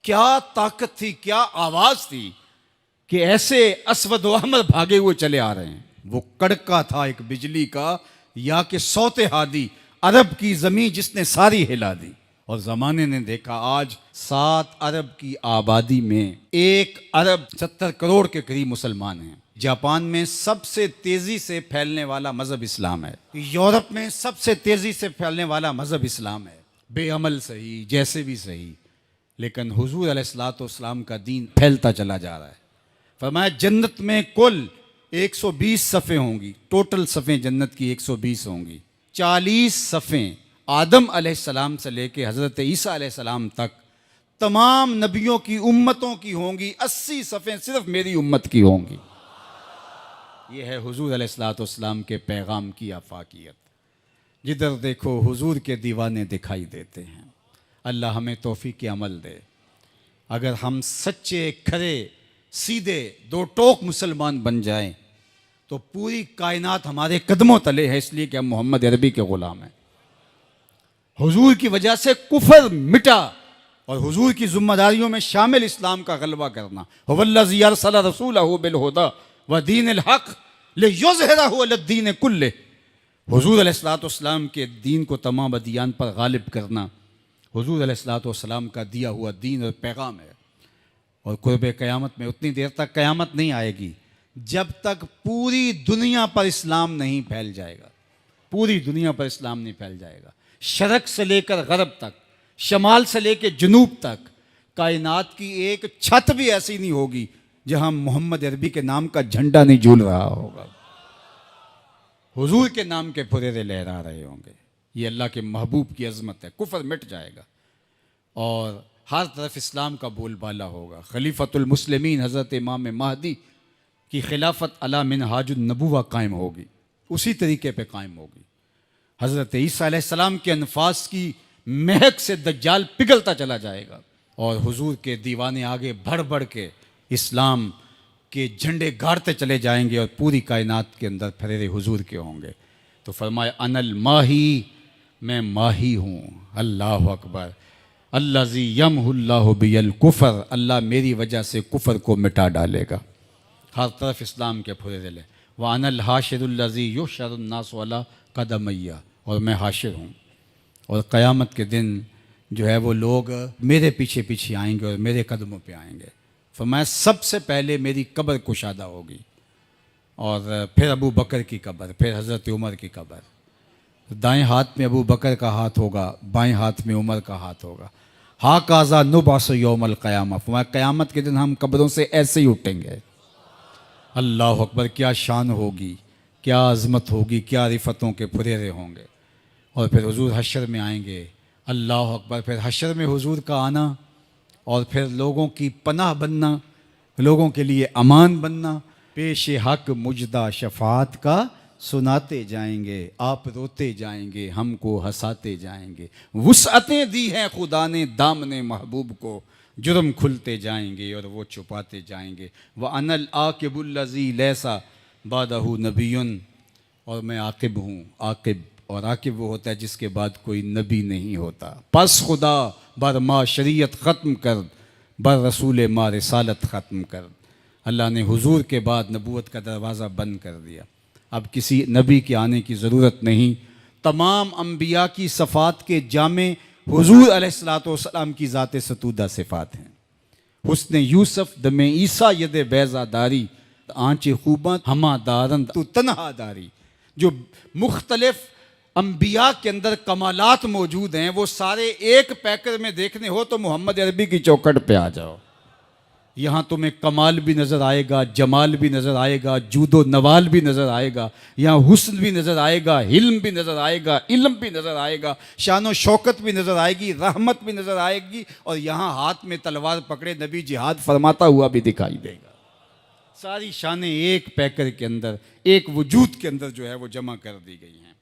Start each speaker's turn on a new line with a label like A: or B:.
A: क्या ताकत थी, क्या आवाज थी कि ऐसे अस्वद व अहमर भागे हुए चले आ रहे हैं। वो कड़का था एक बिजली का, या कि सौते हादी अरब की जमीन जिसने सारी हिला दी। और जमाने ने देखा आज 7 अरब की आबादी में 1 अरब 70 करोड़ के करीब मुसलमान हैं। जापान में सबसे तेजी से फैलने वाला मजहब इस्लाम है। यूरोप में सबसे तेजी से फैलने वाला मजहब इस्लाम है। बेअमल सही, जैसे भी सही, लेकिन हुजूर अलैहिस्सलाम का दीन फैलता चला जा रहा है। फरमाया जन्नत में कुल 120 सफ़े होंगी, टोटल सफ़े जन्नत की 120 होंगी। 40 सफ़े आदम अलैहिस्सलाम से लेके हज़रत ईसा अलैहिस्सलाम तक तमाम नबियों की उम्मतों की होंगी। 80 सफ़े सिर्फ मेरी उम्मत की होंगी। ये है हुजूर अलैहिस्सलाम के पैगाम की आफाकियत। जिधर देखो हुजूर के दीवाने दिखाई देते हैं। अल्लाह हमें तौफीक अमल दे। अगर हम सच्चे खरे सीधे दो टोक मुसलमान बन जाएं तो पूरी कायनात हमारे कदमों तले है, इसलिए कि हम मोहम्मद अरबी के ग़ुलाम हैं। हुजूर की वजह से कुफर मिटा और हुजूर की जिम्मेदारियों में शामिल इस्लाम का गलबा करना। हुवल्लज़ी अरसला रसूलहु बिल-हुदा व दीनिल हक़ लियुज़हिरहु अलद्दीन कुल्लिह। हुजूर अलैहिस्सलाम के दीन को तमाम अदियान पर गालिब करना हुजूर अलैहिस्सलाम का दिया हुआ दीन और पैगाम है। और कुर्ब क़यामत में उतनी देर तक क़यामत नहीं आएगी जब तक पूरी दुनिया पर इस्लाम नहीं फैल जाएगा। पूरी दुनिया पर इस्लाम नहीं फैल जाएगा। शरक से लेकर गरब तक, शमाल से लेकर जनूब तक कायनात की एक छत भी ऐसी नहीं होगी जहां मोहम्मद अरबी के नाम का झंडा नहीं झूल रहा होगा, हुजूर के नाम के फुरेरे लहरा रहे होंगे। ये अल्लाह के महबूब की अजमत है। कुफर मिट जाएगा और हर तरफ इस्लाम का बोलबाला होगा। खलीफतुल मुस्लिमीन हज़रत इमाम महदी की खिलाफत अला मिनहाजुन नबुवा कायम होगी, उसी तरीके पे कायम होगी। हज़रत ईसा अलैहिस्सलाम के अनफास की महक से दज्जाल पिघलता चला जाएगा और हुजूर के दीवाने आगे बढ़ बढ़ के इस्लाम के झंडे गाड़ते चले जाएंगे और पूरी कायनात के अंदर फरेरे हुजूर के होंगे। तो फरमाए अनल माही, मैं माही हूँ। अल्लाह अकबर। अल्लाज़ी यमहुल्लाहु बियल कुफर, अल्लाह मेरी वजह से कुफर को मिटा डालेगा। हर तरफ इस्लाम के फुरेरे ले। व अनल हाशिरुल्लज़ी युहशरुन्नासु अला कदमैया, और मैं हाशिर हूँ और क़यामत के दिन जो है वो लोग मेरे पीछे पीछे आएंगे और मेरे कदमों पे आएंगे। फरमाया सबसे पहले मेरी कब्र कुशादा होगी और फिर अबू बकर की कब्र, फिर हज़रत उमर की कब्र। दाएं हाथ में अबू बकर का हाथ होगा, बाएं हाथ में उमर का हाथ होगा। हा काज़ा नुबास यौमल क़यामा, फरमाया क़यामत के दिन हम कब्रों से ऐसे ही उठेंगे। अल्लाह अकबर। क्या शान होगी, क्या अज़मत होगी, क्या रिफ़तों के फुरेरे होंगे। और फिर हुजूर हशर में आएंगे। अल्लाह अकबर। फिर हशर में हुजूर का आना और फिर लोगों की पनाह बनना, लोगों के लिए अमान बनना। पेश हक मुजदा शफात का सुनाते जाएंगे, आप रोते जाएंगे, हमको हंसाते जाएंगे। वुसअतें दी हैं खुदा ने दामने महबूब को, जुर्म खुलते जाएंगे और वो छुपाते जाएंगे। व अनल आकिबुल्लज़ी लैसा बादहु नबियुन, और मैं आकिब हूँ। आकिब, और आकिब वो होता है जिसके बाद कोई नबी नहीं होता। पस खुदा बर मा शरीयत ख़त्म कर, बर रसूल मा रिसालत ख़त्म कर। अल्लाह ने हुजूर के बाद नबूवत का दरवाज़ा बंद कर दिया। अब किसी नबी के आने की ज़रूरत नहीं। तमाम अम्बिया की सफ़ात के जामे हुजूर अलैहिस्सलाम की ज़ात सतूदा सिफ़ात हैं। हुस्न यूसुफ दमे ईसा यद बैज़ादारी, आँच खूबा हमा दारन तू तन्हादारी। जो मुख्तलिफ अम्बिया के अंदर कमालात मौजूद हैं वो सारे एक पैकर में देखने हो तो मोहम्मद अरबी की चौखट पे आ जाओ। यहाँ तुम्हें कमाल भी नज़र आएगा, जमाल भी नज़र आएगा, जूदो नवाल भी नज़र आएगा। यहाँ हुस्न भी नज़र आएगा, हिल्म भी नज़र आएगा, इल्म भी नज़र आएगा, शान व शौकत भी नज़र आएगी, रहमत भी नज़र आएगी। और यहाँ हाथ में तलवार पकड़े नबी जिहाद फरमाता हुआ भी दिखाई देगा। सारी शानें एक पैकर के अंदर, एक वजूद के अंदर जो है वो जमा कर दी गई हैं।